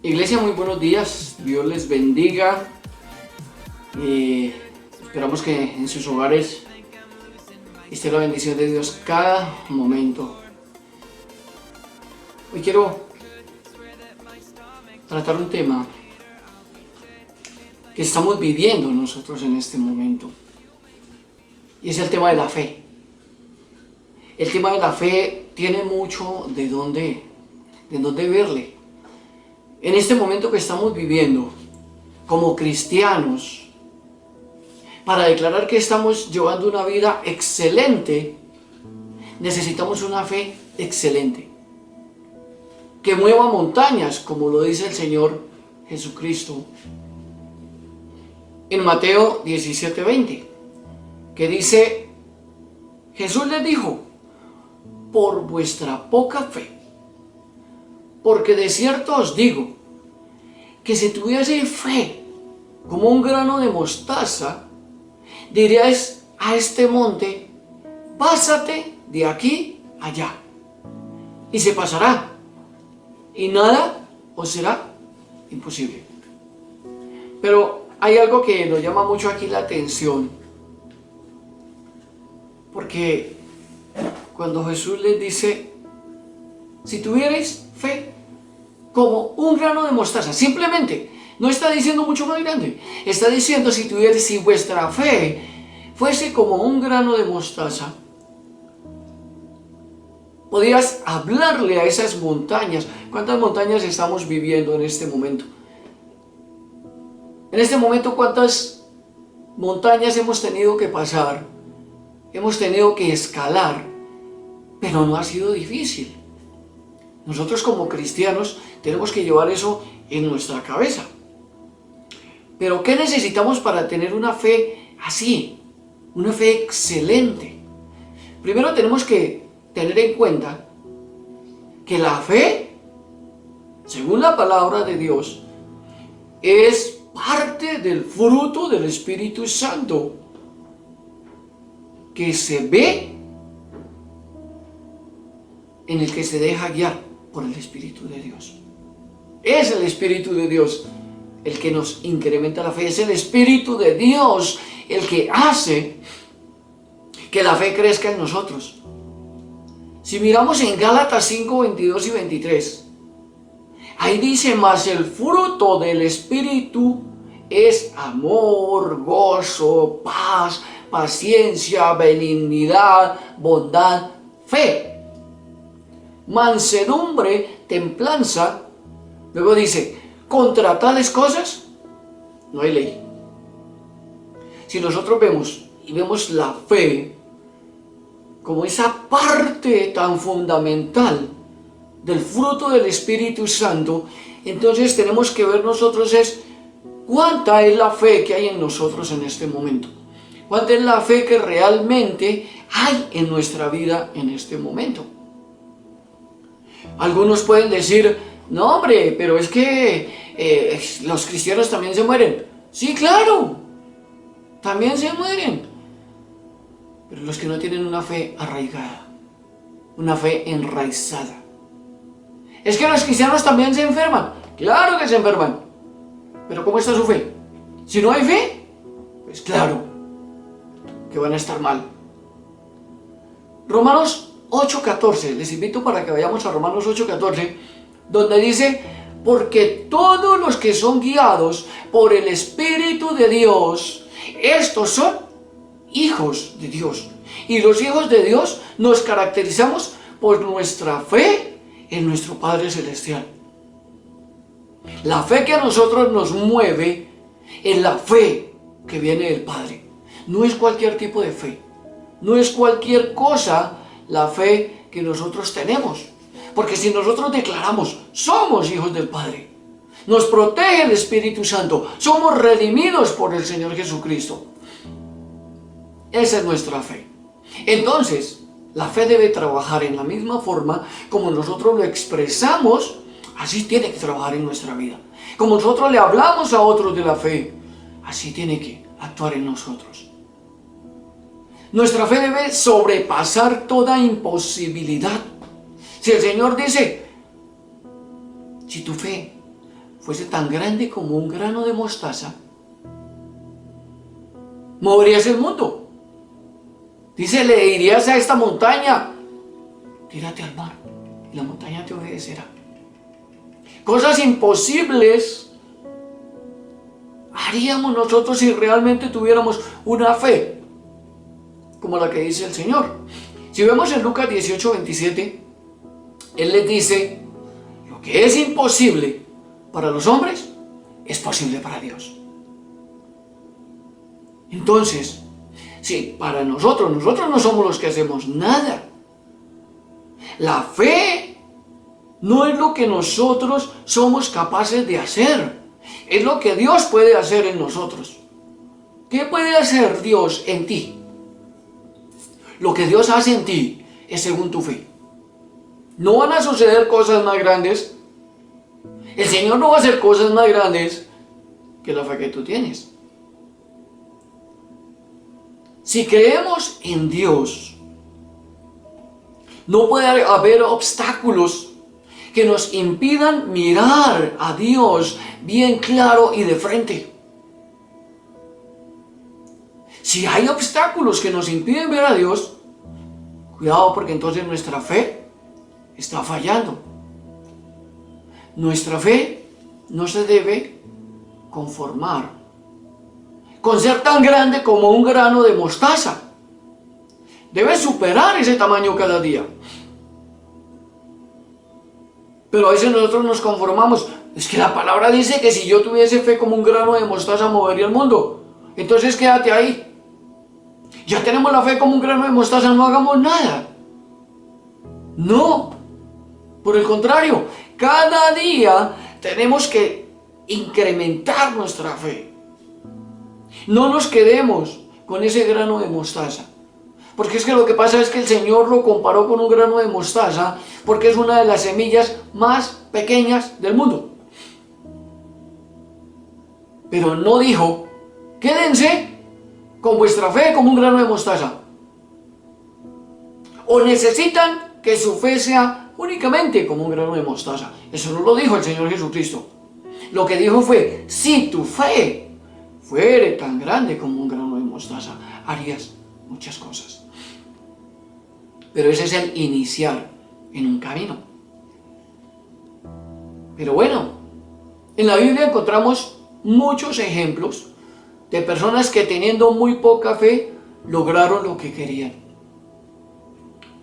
Iglesia, muy buenos días, Dios les bendiga. Esperamos que en sus hogares esté la bendición de Dios cada momento. Hoy quiero tratar un tema que estamos viviendo nosotros en este momento, y es el tema de la fe. El tema de la fe tiene mucho de dónde verle. En este momento que estamos viviendo como cristianos, para declarar que estamos llevando una vida excelente, necesitamos una fe excelente, que mueva montañas, como lo dice el Señor Jesucristo en Mateo 17:20, que dice: Jesús les dijo, por vuestra poca fe, porque de cierto os digo, que si tuviese fe como un grano de mostaza, diríais a este monte, pásate de aquí allá, y se pasará, y nada os será imposible. Pero hay algo que nos llama mucho aquí la atención, porque cuando Jesús les dice, si tuvierais fe como un grano de mostaza, simplemente, no está diciendo mucho más grande, está diciendo si vuestra fe fuese como un grano de mostaza, podías hablarle a esas montañas. ¿Cuántas montañas estamos viviendo en este momento? En este momento, ¿cuántas montañas hemos tenido que pasar? Hemos tenido que escalar, pero no ha sido difícil. Nosotros como cristianos tenemos que llevar eso en nuestra cabeza. Pero ¿qué necesitamos para tener una fe así? Una fe excelente. Primero tenemos que tener en cuenta que la fe, según la palabra de Dios, es parte del fruto del Espíritu Santo, que se ve en el que se deja guiar por el Espíritu de Dios. Es el Espíritu de Dios el que nos incrementa la fe, es el Espíritu de Dios el que hace que la fe crezca en nosotros. Si miramos en Gálatas 5, 22 y 23, ahí dice, mas el fruto del Espíritu es amor, gozo, paz, paciencia, benignidad, bondad, fe, mansedumbre, templanza. Luego dice, contra tales cosas no hay ley. Si nosotros vemos la fe como esa parte tan fundamental del fruto del Espíritu Santo, entonces tenemos que ver nosotros cuánta es la fe que hay en nosotros en este momento. Cuánta es la fe que realmente hay en nuestra vida en este momento. Algunos pueden decir, no hombre, pero es que los cristianos también se mueren. Sí, claro, también se mueren. Pero los que no tienen una fe arraigada, una fe enraizada. Es que los cristianos también se enferman. Claro que se enferman. Pero ¿cómo está su fe? Si no hay fe, pues claro que van a estar mal. Romanos 8:14, les invito para que vayamos a Romanos 8:14, donde dice, porque todos los que son guiados por el Espíritu de Dios, estos son hijos de Dios. Y los hijos de Dios nos caracterizamos por nuestra fe en nuestro Padre Celestial. La fe que a nosotros nos mueve es la fe que viene del Padre. No es cualquier tipo de fe, no es cualquier cosa la fe que nosotros tenemos. Porque si nosotros declaramos, somos hijos del Padre, nos protege el Espíritu Santo, somos redimidos por el Señor Jesucristo. Esa es nuestra fe. Entonces, la fe debe trabajar en la misma forma como nosotros lo expresamos, así tiene que trabajar en nuestra vida. Como nosotros le hablamos a otros de la fe, así tiene que actuar en nosotros. Nuestra fe debe sobrepasar toda imposibilidad. Si el Señor dice, si tu fe fuese tan grande como un grano de mostaza, moverías el mundo. Dice, le dirías a esta montaña, tírate al mar, y la montaña te obedecerá. Cosas imposibles haríamos nosotros si realmente tuviéramos una fe como la que dice el Señor. Si vemos en Lucas 18:27, Él les dice, lo que es imposible para los hombres, es posible para Dios. Entonces, sí, para nosotros no somos los que hacemos nada. La fe no es lo que nosotros somos capaces de hacer, es lo que Dios puede hacer en nosotros. ¿Qué puede hacer Dios en ti? Lo que Dios hace en ti es según tu fe. No van a suceder cosas más grandes. El Señor no va a hacer cosas más grandes que la fe que tú tienes. Si creemos en Dios, no puede haber obstáculos que nos impidan mirar a Dios bien claro y de frente. Si hay obstáculos que nos impiden ver a Dios, cuidado, porque entonces nuestra fe está fallando. Nuestra fe no se debe conformar con ser tan grande como un grano de mostaza. Debe superar ese tamaño cada día. Pero a veces nosotros nos conformamos. Es que la palabra dice que si yo tuviese fe como un grano de mostaza movería el mundo. Entonces quédate ahí. Ya tenemos la fe como un grano de mostaza, no hagamos nada. No. Por el contrario, cada día tenemos que incrementar nuestra fe. No nos quedemos con ese grano de mostaza. Porque es que lo que pasa es que el Señor lo comparó con un grano de mostaza porque es una de las semillas más pequeñas del mundo. Pero no dijo, quédense con vuestra fe como un grano de mostaza. O necesitan que su fe sea únicamente como un grano de mostaza. Eso no lo dijo el Señor Jesucristo. Lo que dijo fue, si tu fe fuere tan grande como un grano de mostaza, harías muchas cosas. Pero ese es el iniciar en un camino. Pero bueno, en la Biblia encontramos muchos ejemplos de personas que teniendo muy poca fe lograron lo que querían.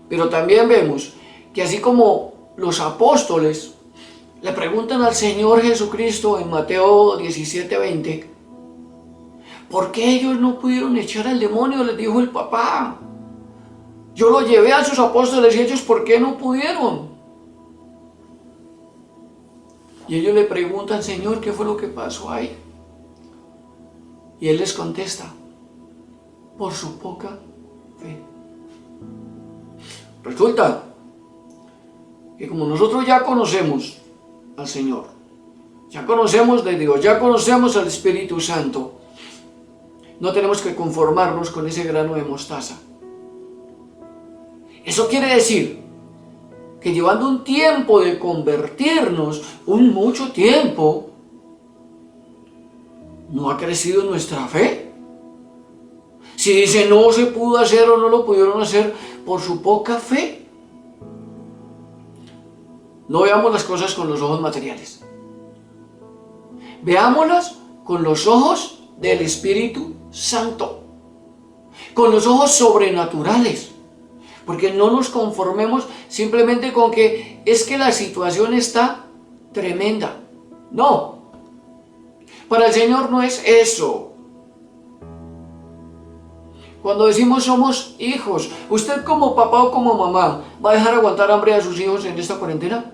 Pero también vemos que así como los apóstoles le preguntan al Señor Jesucristo en Mateo 17:20, ¿por qué ellos no pudieron echar al demonio? Les dijo el papá. Yo lo llevé a sus apóstoles y ellos, ¿por qué no pudieron? Y ellos le preguntan, Señor, ¿qué fue lo que pasó ahí? Y Él les contesta, por su poca fe. Resulta que como nosotros ya conocemos al Señor, ya conocemos de Dios, ya conocemos al Espíritu Santo, no tenemos que conformarnos con ese grano de mostaza. Eso quiere decir que llevando un tiempo de convertirnos, mucho tiempo, ¿no ha crecido nuestra fe? Si dice no se pudo hacer o no lo pudieron hacer por su poca fe. No veamos las cosas con los ojos materiales. Veámoslas con los ojos del Espíritu Santo. Con los ojos sobrenaturales. Porque no nos conformemos simplemente con que es que la situación está tremenda. No. Para el Señor no es eso. Cuando decimos somos hijos, ¿usted como papá o como mamá va a dejar aguantar hambre a sus hijos en esta cuarentena?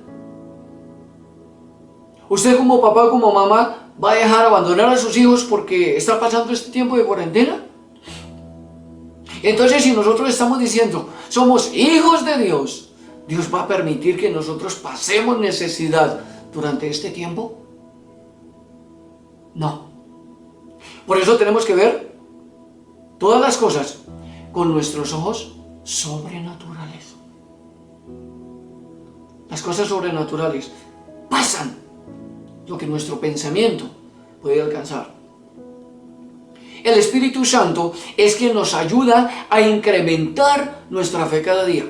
¿Usted como papá o como mamá va a dejar abandonar a sus hijos porque está pasando este tiempo de cuarentena? Entonces, si nosotros estamos diciendo, somos hijos de Dios, ¿Dios va a permitir que nosotros pasemos necesidad durante este tiempo? No. Por eso tenemos que ver todas las cosas con nuestros ojos sobrenaturales. Las cosas sobrenaturales pasan lo que nuestro pensamiento puede alcanzar. El Espíritu Santo es quien nos ayuda a incrementar nuestra fe cada día.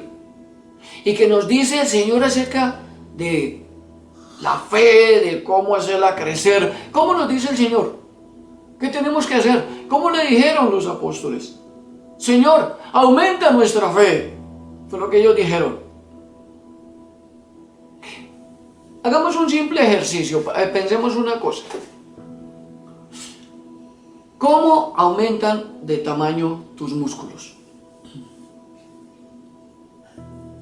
Y que nos dice el Señor acerca de la fe, de cómo hacerla crecer. ¿Cómo nos dice el Señor? ¿Qué tenemos que hacer? ¿Cómo le dijeron los apóstoles? Señor, aumenta nuestra fe. Fue lo que ellos dijeron. Hagamos un simple ejercicio. Pensemos una cosa. ¿Cómo aumentan de tamaño tus músculos?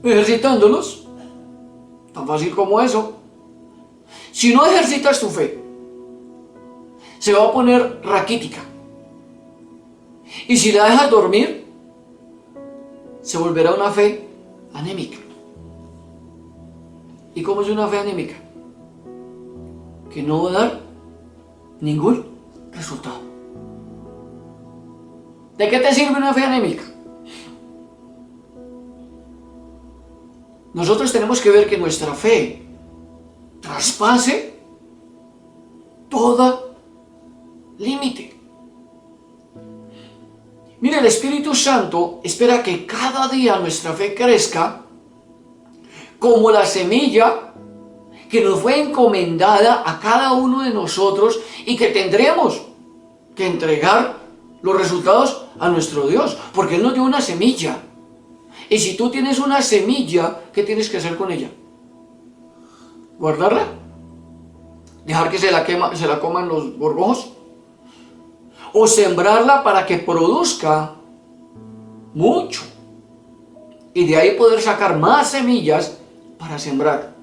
Ejercitándolos. Tan fácil como eso. Si no ejercitas tu fe, se va a poner raquítica. Y si la dejas dormir, se volverá una fe anémica. ¿Y cómo es una fe anémica? Que no va a dar ningún resultado. ¿De qué te sirve una fe anémica? Nosotros tenemos que ver que nuestra fe traspase todo límite. Mire, el Espíritu Santo espera que cada día nuestra fe crezca como la semilla que nos fue encomendada a cada uno de nosotros y que tendremos que entregar los resultados a nuestro Dios, porque Él nos dio una semilla. Y si tú tienes una semilla, ¿qué tienes que hacer con ella? ¿Guardarla? ¿Dejar que se la coman los gorgojos? ¿O sembrarla para que produzca mucho? Y de ahí poder sacar más semillas para sembrar.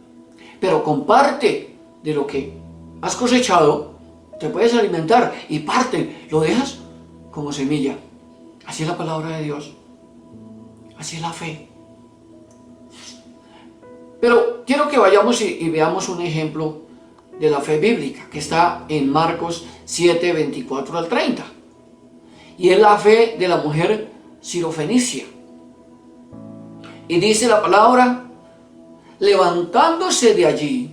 Pero con parte de lo que has cosechado, te puedes alimentar y parte lo dejas como semilla. Así es la palabra de Dios. Así es la fe. Pero quiero que vayamos y veamos un ejemplo de la fe bíblica que está en Marcos 7, 24 al 30. Y es la fe de la mujer sirofenicia. Y dice la palabra: levantándose de allí,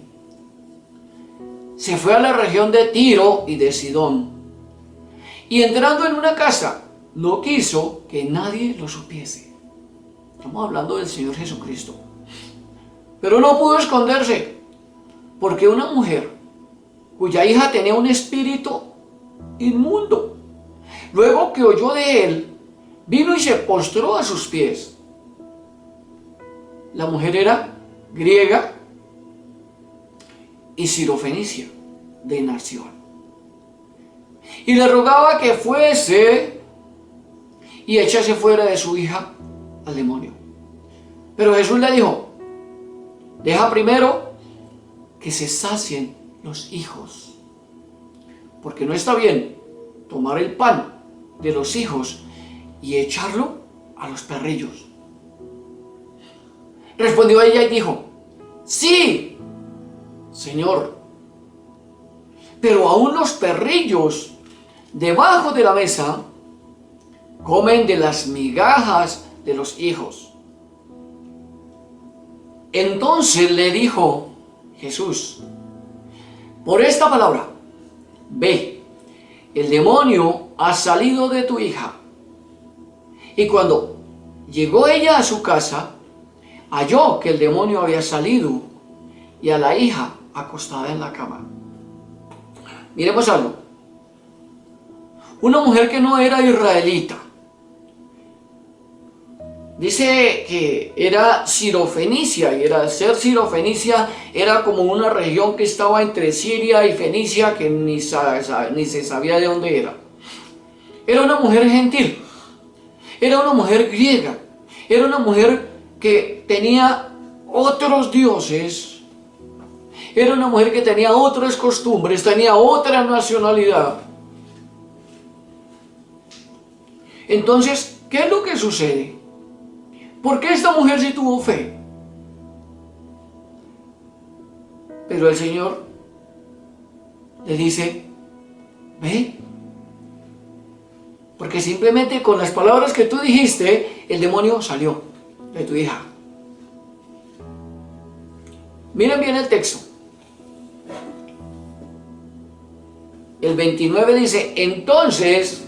se fue a la región de Tiro y de Sidón. Y entrando en una casa, no quiso que nadie lo supiese. Estamos hablando del Señor Jesucristo. Pero no pudo esconderse, porque una mujer cuya hija tenía un espíritu inmundo, luego que oyó de él, vino y se postró a sus pies. La mujer era griega y sirofenicia de nación. Y le rogaba que fuese y echase fuera de su hija al demonio. Pero Jesús le dijo: deja primero que se sacien los hijos, porque no está bien tomar el pan de los hijos y echarlo a los perrillos. Respondió ella y dijo: sí, Señor, pero aún los perrillos debajo de la mesa comen de las migajas de los hijos. Entonces le dijo Jesús: por esta palabra, ve, el demonio ha salido de tu hija. Y cuando llegó ella a su casa, halló que el demonio había salido y a la hija acostada en la cama. Miremos algo. Una mujer que no era israelita, dice que era sirofenicia, y ser sirofenicia era como una región que estaba entre Siria y Fenicia, que ni se sabía de dónde era. Era una mujer gentil, era una mujer griega, era una mujer que tenía otros dioses, era una mujer que tenía otras costumbres, tenía otra nacionalidad. Entonces, ¿qué es lo que sucede? ¿Por qué esta mujer sí tuvo fe? Pero el Señor le dice: ve, porque simplemente con las palabras que tú dijiste, el demonio salió de tu hija. Miren bien el texto. El 29 dice, entonces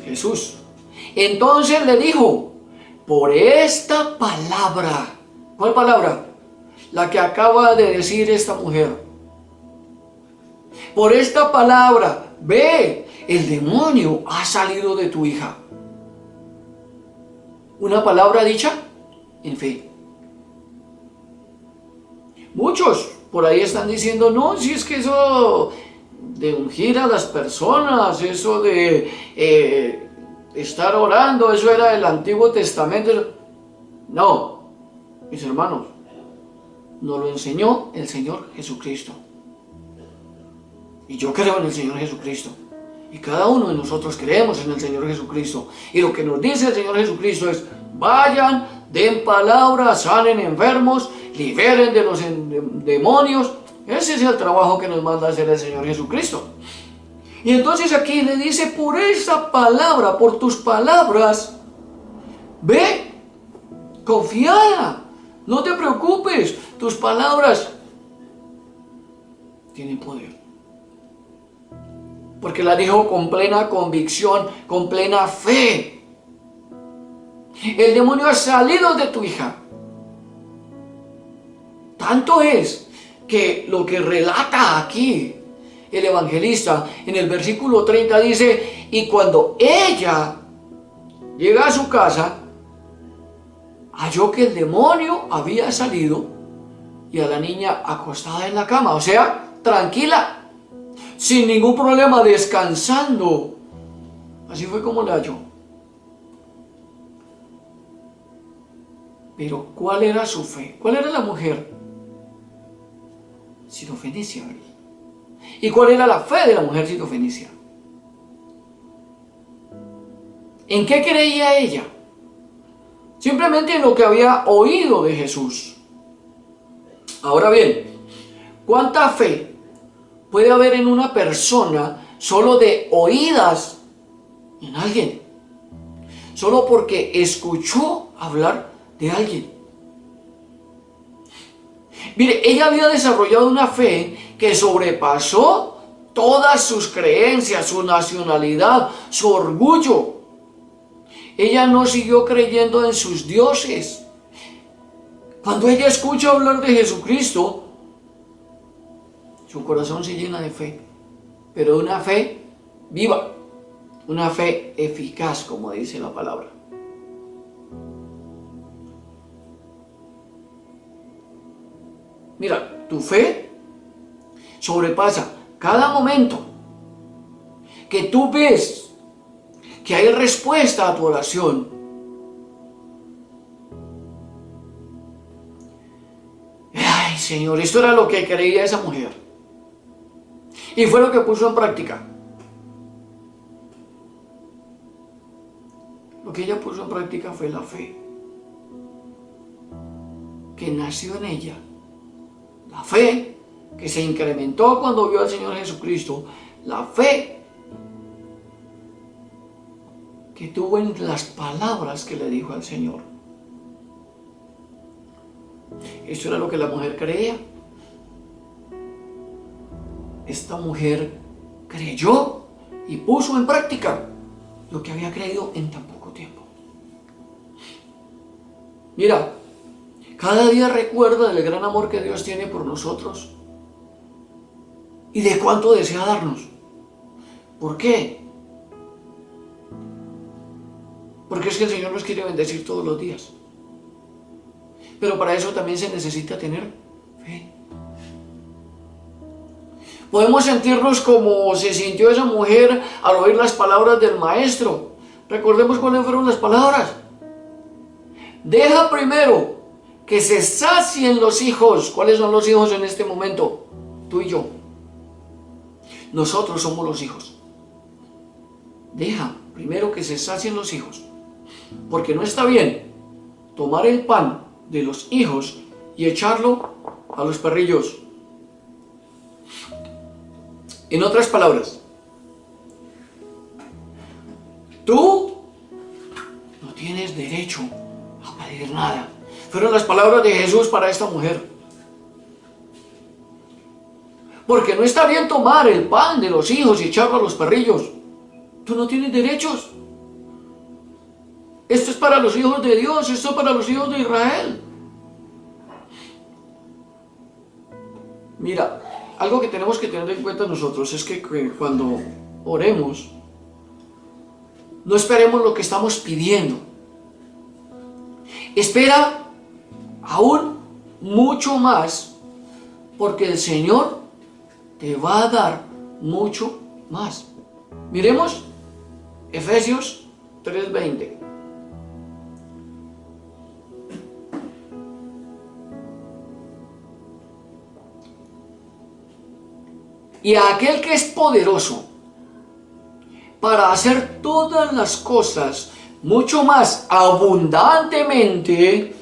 entonces le dijo, por esta palabra. ¿Cuál palabra? La que acaba de decir esta mujer. Por esta palabra, ve, el demonio ha salido de tu hija. Una palabra dicha en fe. Muchos por ahí están diciendo, no, si es que eso de ungir a las personas, eso de estar orando, eso era del Antiguo Testamento. No, mis hermanos, nos lo enseñó el Señor Jesucristo. Y yo creo en el Señor Jesucristo. Y cada uno de nosotros creemos en el Señor Jesucristo. Y lo que nos dice el Señor Jesucristo es, vayan, den palabra, sanen enfermos, liberen de los demonios. Ese es el trabajo que nos manda a hacer el Señor Jesucristo. Y entonces aquí le dice, por esa palabra, por tus palabras, ve, confiada, no te preocupes, tus palabras tienen poder. Porque la dijo con plena convicción, con plena fe. El demonio ha salido de tu hija. Tanto es que lo que relata aquí el evangelista en el versículo 30 dice, y cuando ella llega a su casa, halló que el demonio había salido y a la niña acostada en la cama, o sea, tranquila, sin ningún problema, descansando. Así fue como la halló. Pero ¿cuál era su fe? ¿Cuál era la mujer? Sirofenicia. ¿Y cuál era la fe de la mujer sirofenicia? ¿En qué creía ella? Simplemente en lo que había oído de Jesús. Ahora bien, ¿cuánta fe puede haber en una persona solo de oídas en alguien? Solo porque escuchó hablar de alguien. Mire, ella había desarrollado una fe que sobrepasó todas sus creencias, su nacionalidad, su orgullo. Ella no siguió creyendo en sus dioses. Cuando ella escucha hablar de Jesucristo, su corazón se llena de fe, pero de una fe viva, una fe eficaz, como dice la palabra. Mira, tu fe sobrepasa cada momento que tú ves que hay respuesta a tu oración. Ay, Señor, esto era lo que creía esa mujer. Y fue lo que puso en práctica. Lo que ella puso en práctica fue la fe que nació en ella. La fe que se incrementó cuando vio al Señor Jesucristo. La fe que tuvo en las palabras que le dijo al Señor. Eso era lo que la mujer creía. Esta mujer creyó y puso en práctica lo que había creído en tan poco tiempo. Mira, cada día recuerda del gran amor que Dios tiene por nosotros y de cuánto desea darnos. ¿Por qué? Porque es que el Señor nos quiere bendecir todos los días. Pero para eso también se necesita tener fe. Podemos sentirnos como se sintió esa mujer al oír las palabras del maestro. Recordemos cuáles fueron las palabras. Deja primero que se sacien los hijos. ¿Cuáles son los hijos en este momento? Tú y yo. Nosotros somos los hijos. Deja primero que se sacien los hijos. Porque no está bien tomar el pan de los hijos y echarlo a los perrillos. En otras palabras, tú no tienes derecho a pedir nada. Fueron las palabras de Jesús para esta mujer. Porque no está bien tomar el pan de los hijos y echarlo a los perrillos. Tú no tienes derechos. Esto es para los hijos de Dios, esto es para los hijos de Israel. Mira, algo que tenemos que tener en cuenta nosotros es que cuando oremos, no esperemos lo que estamos pidiendo. Espera aún mucho más, porque el Señor te va a dar mucho más. Miremos Efesios 3:20. Y a aquel que es poderoso para hacer todas las cosas mucho más abundantemente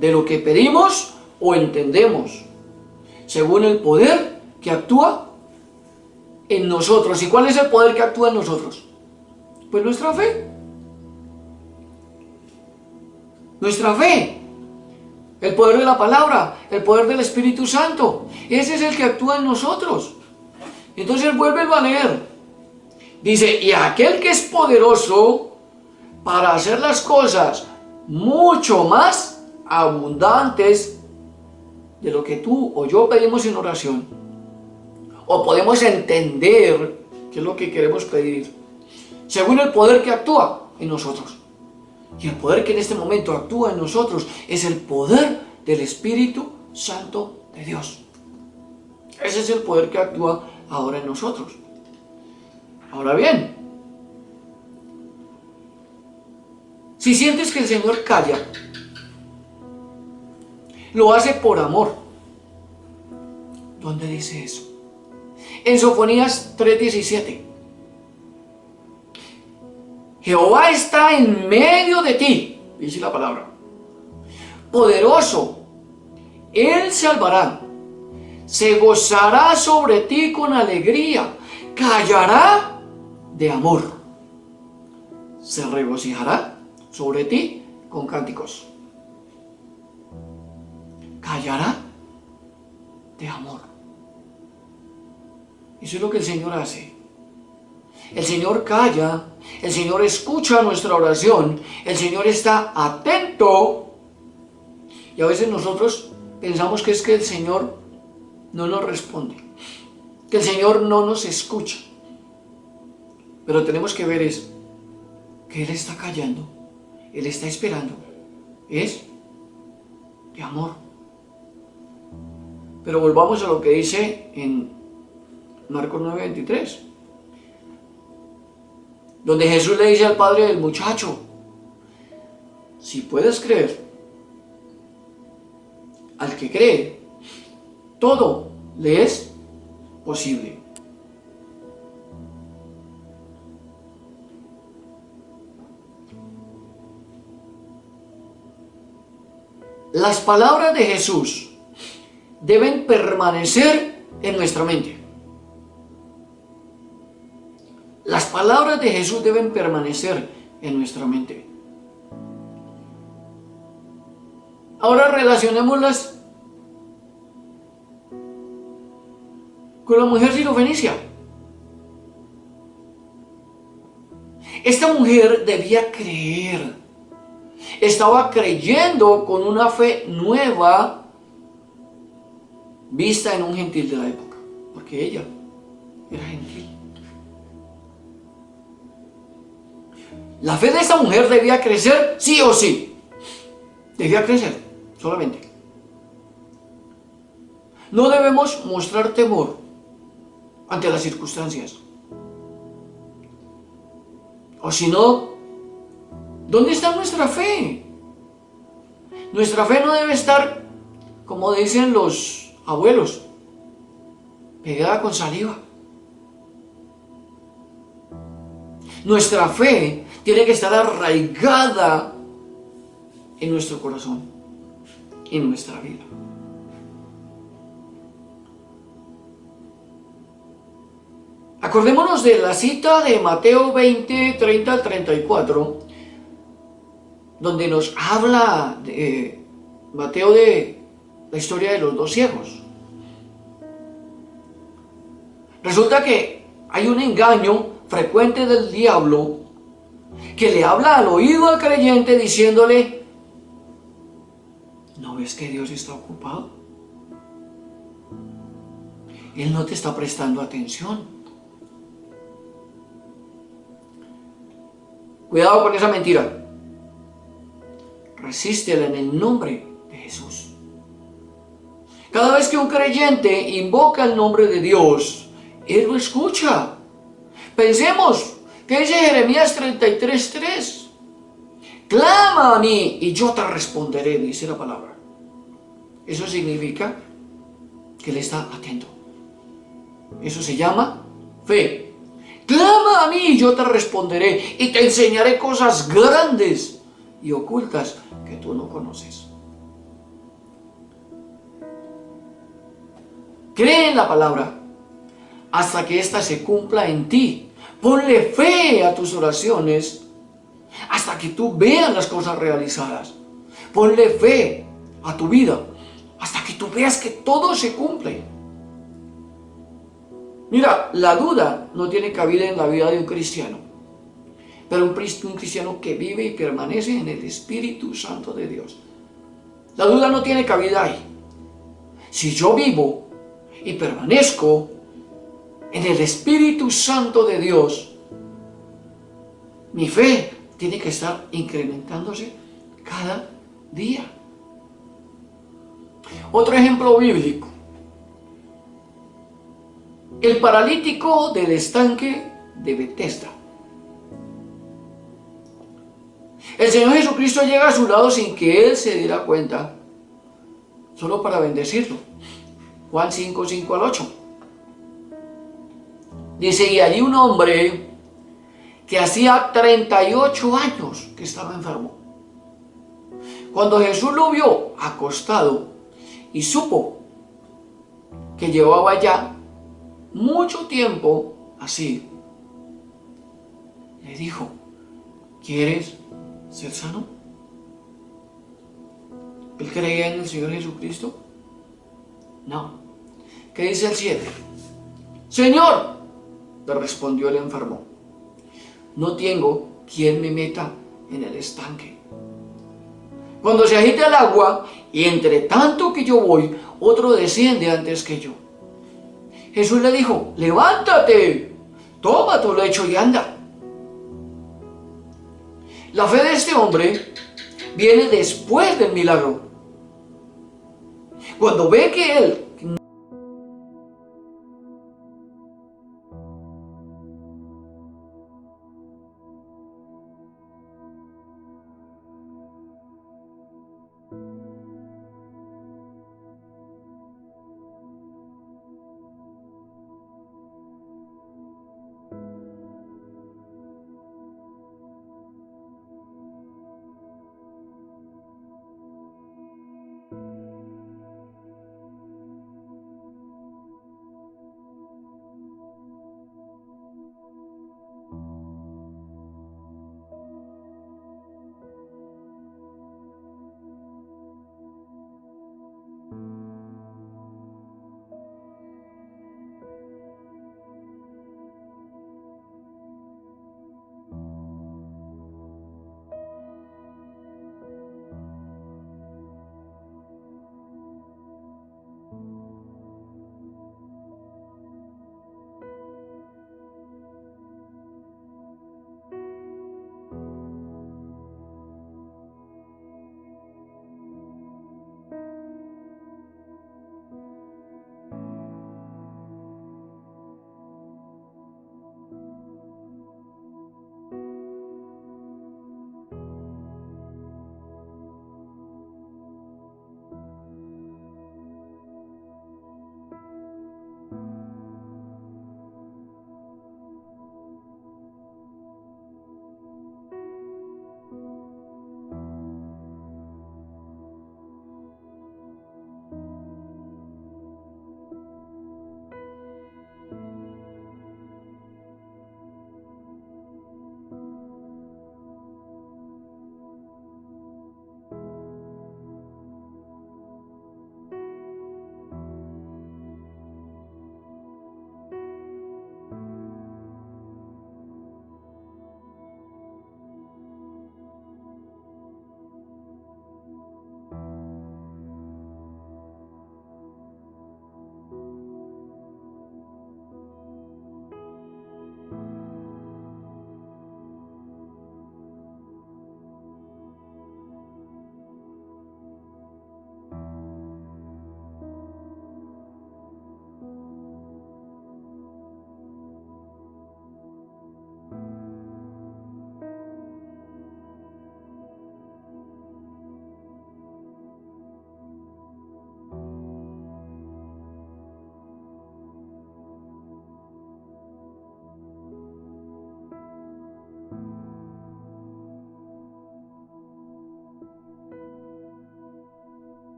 de lo que pedimos o entendemos, según el poder que actúa en nosotros. ¿Y cuál es el poder que actúa en nosotros? Pues nuestra fe. Nuestra fe. El poder de la palabra, el poder del Espíritu Santo. Ese es el que actúa en nosotros. Entonces vuélvelo a leer. Dice, y aquel que es poderoso para hacer las cosas mucho más abundantes de lo que tú o yo pedimos en oración, o podemos entender qué es lo que queremos pedir, según el poder que actúa en nosotros. Y el poder que en este momento actúa en nosotros es el poder del Espíritu Santo de Dios. Ese es el poder que actúa ahora en nosotros. Ahora bien, si sientes que el Señor calla, lo hace por amor. ¿Dónde dice eso? En Sofonías 3:17. Jehová está en medio de ti, dice la palabra. Poderoso, Él salvará. Se gozará sobre ti con alegría. Callará de amor. Se regocijará sobre ti con cánticos. Callará de amor. Eso es lo que el Señor hace. El Señor calla, el Señor escucha nuestra oración, el Señor está atento. Y a veces nosotros pensamos que es que el Señor no nos responde, que el Señor no nos escucha. Pero tenemos que ver es que Él está callando, Él está esperando. Es de amor. Pero volvamos a lo que dice en Marcos 9:23, donde Jesús le dice al padre del muchacho, si puedes creer, al que cree, todo le es posible. Las palabras de Jesús deben permanecer en nuestra mente. Las palabras de Jesús deben permanecer en nuestra mente. Ahora relacionémoslas con la mujer sirofenicia. Esta mujer debía creer. Estaba creyendo con una fe nueva vista en un gentil de la época, porque ella era gentil. La fe de esta mujer debía crecer sí o sí. Debía crecer, solamente. No debemos mostrar temor ante las circunstancias. O si no, ¿dónde está nuestra fe? Nuestra fe no debe estar, como dicen los abuelos, pegada con saliva. Nuestra fe tiene que estar arraigada en nuestro corazón, en nuestra vida. Acordémonos de la cita de Mateo 20, 30 al 34, donde nos habla Mateo de la historia de los dos ciegos. Resulta que hay un engaño frecuente del diablo que le habla al oído al creyente diciéndole: ¿no ves que Dios está ocupado? Él no te está prestando atención. Cuidado con esa mentira. Resístela en el nombre de Jesús. Cada vez que un creyente invoca el nombre de Dios, Él lo escucha. Pensemos, ¿qué dice Jeremías 33:3? Clama a mí y yo te responderé, dice la palabra. Eso significa que Él está atento. Eso se llama fe. Clama a mí y yo te responderé y te enseñaré cosas grandes y ocultas que tú no conoces. Cree en la palabra hasta que ésta se cumpla en ti. Ponle fe a tus oraciones hasta que tú veas las cosas realizadas. Ponle fe a tu vida hasta que tú veas que todo se cumple. Mira, la duda no tiene cabida en la vida de un cristiano, pero un cristiano que vive y permanece en el Espíritu Santo de Dios. La duda no tiene cabida ahí. Si yo vivo y permanezco en el Espíritu Santo de Dios, mi fe tiene que estar incrementándose cada día. Otro ejemplo bíblico. El paralítico del estanque de Betesda. El Señor Jesucristo llega a su lado sin que él se diera cuenta, solo para bendecirlo. Juan 5:5-8. Dice: y allí un hombre que hacía 38 años que estaba enfermo. Cuando Jesús lo vio acostado y supo que llevaba ya mucho tiempo así, le dijo: ¿quieres ser sano? ¿Él creía en el Señor Jesucristo? No. ¿Qué dice el 7? Señor, le respondió el enfermo, no tengo quien me meta en el estanque. Cuando se agita el agua, y entre tanto que yo voy, otro desciende antes que yo. Jesús le dijo: levántate, toma tu lecho y anda. La fe de este hombre viene después del milagro. Cuando ve que él